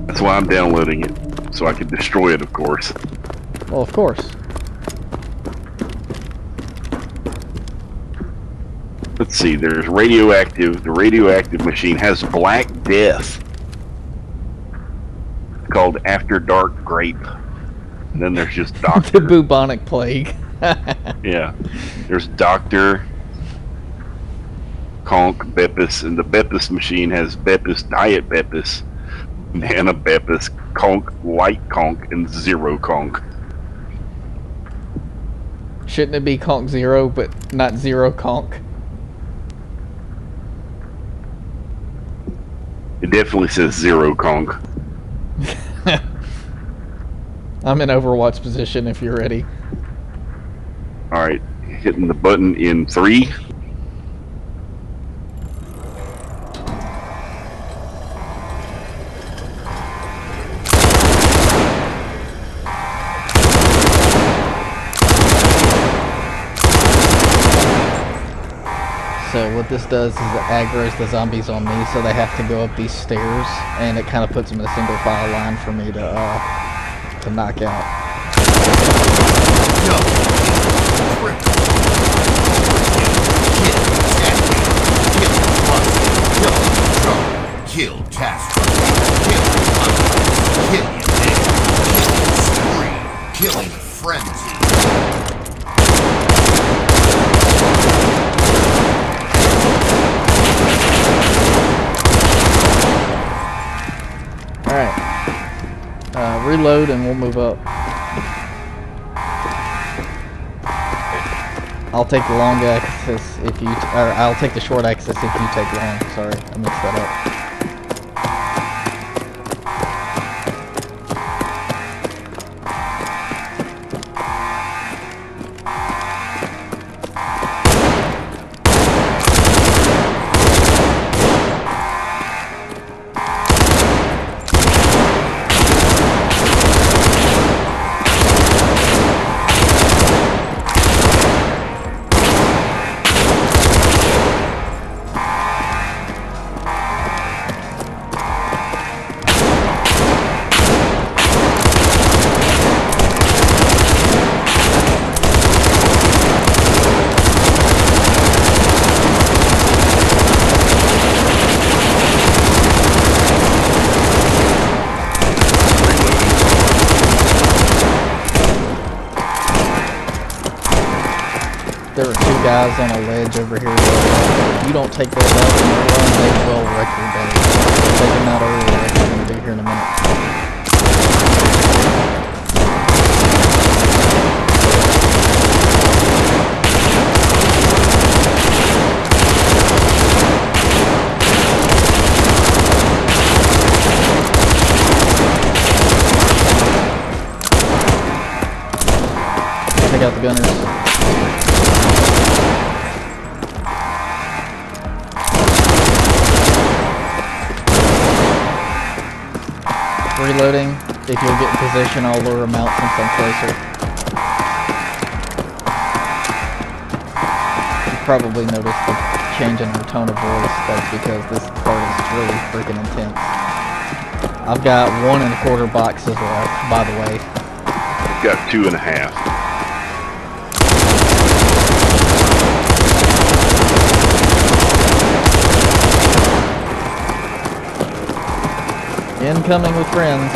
That's why I'm downloading it, so I can destroy it, of course. Well, of course. Let's see, there's radioactive. The radioactive machine has Black Death. It's called After Dark Grape. And then there's just Doctor. The bubonic plague. Yeah. There's Doctor, Conk, Beppis, and the Beppis machine has Beppis, Diet Beppis, Banana Beppis, Conk, Light Conk, and Zero Conk. Shouldn't it be Conk Zero, but not Zero Conk? It definitely says Zero Conk. I'm in Overwatch position if you're ready. Alright, hitting the button in 3. So what this does is it aggroes the zombies on me, so they have to go up these stairs, and it kind of puts them in a single file line for me to knock out. Kill task. Kill spree. Killing frenzy. Alright. Reload and we'll move up. I'll take the long axis if you, or I'll take the short axis if you take long. Sorry, I mixed that up. There are 2 guys on a ledge over here. If you don't take those out in the run, they will wreck your day. Take them out early. They're going to be here in a minute. Take out the gunners. Reloading. If you'll get in position, I'll lure them out since I'm closer. You probably noticed the change in her tone of voice. That's because this part is really freaking intense. I've got 1 1/4 boxes left, by the way. I've got 2 1/2. Incoming with friends.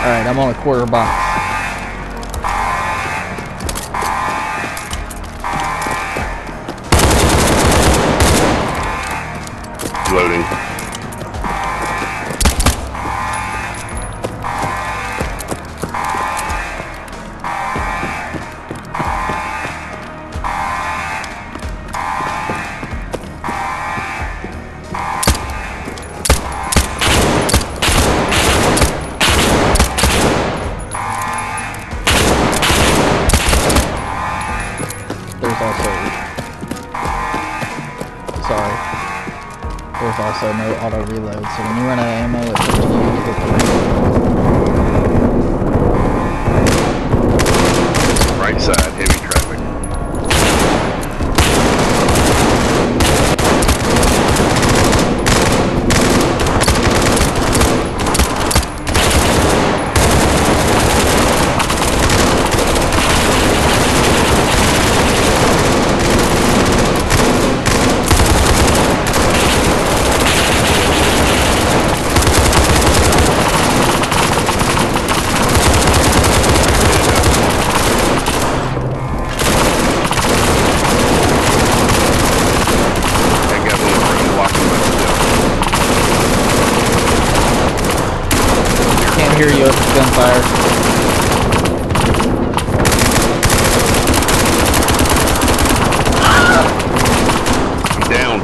Alright, I'm on a quarter box. Loading. There's also no auto reload, so when you run out of ammo, it's up to you to hit the Right side, heavy traffic. hear you with gunfire. I'm down.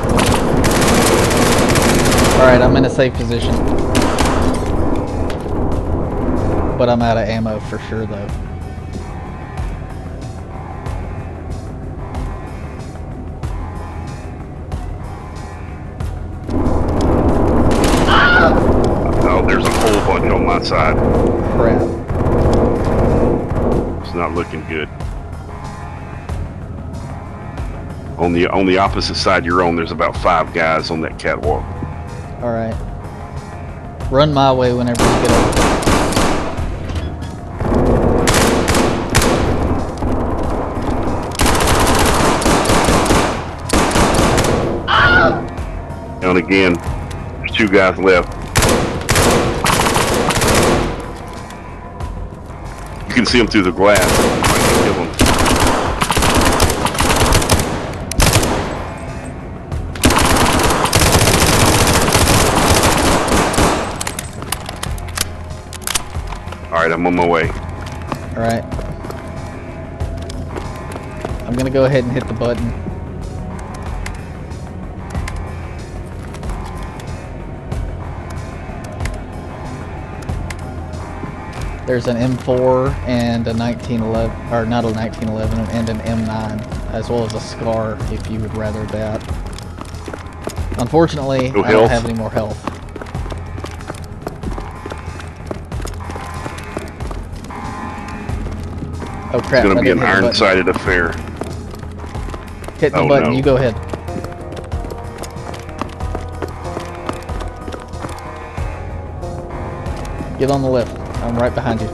Alright, I'm in a safe position. But I'm out of ammo for sure though. There's a whole bunch on my side. Crap. It's not looking good. On the opposite side you're on, there's about 5 guys on that catwalk. Alright. Run my way whenever you get over. And again, there's 2 guys left. You can see them through the glass. Kill them. Alright, I'm on my way. Alright. I'm gonna go ahead and hit the button. There's an M4 and a 1911, or not a 1911, and an M9, as well as a SCAR if you would rather that. Unfortunately, No I don't health. have any more health. Oh crap, It's going I to be an didn't hit the button. iron-sided affair. Hit the Oh, button, no. you go ahead. Get on the lift. I'm right behind you.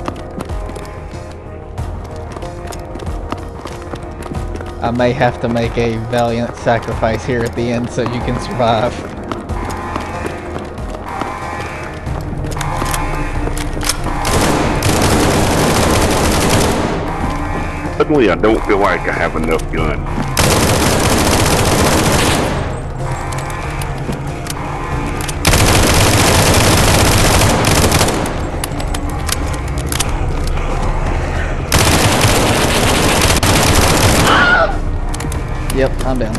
I may have to make a valiant sacrifice here at the end so you can survive. Suddenly, I don't feel like I have enough gun. Yep, I'm down.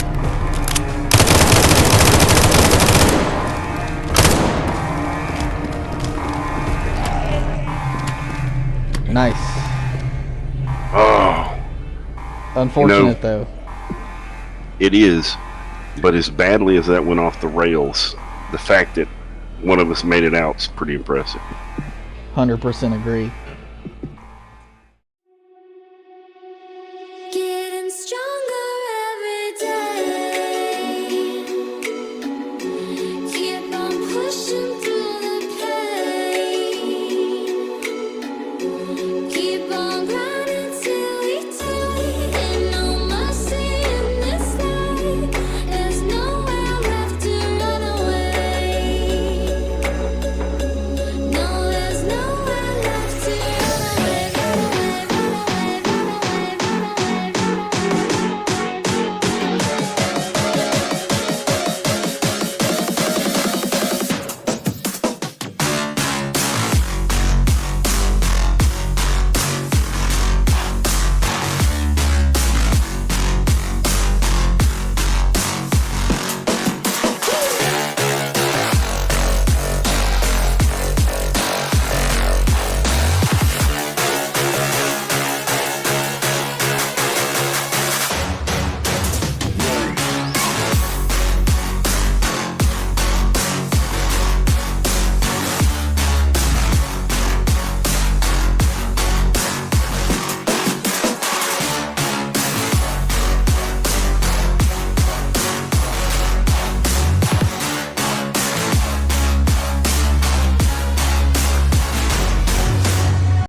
Nice. Oh, Unfortunate though. it is. But as badly as that went off the rails, the fact that one of us made it out is pretty impressive. 100% agree.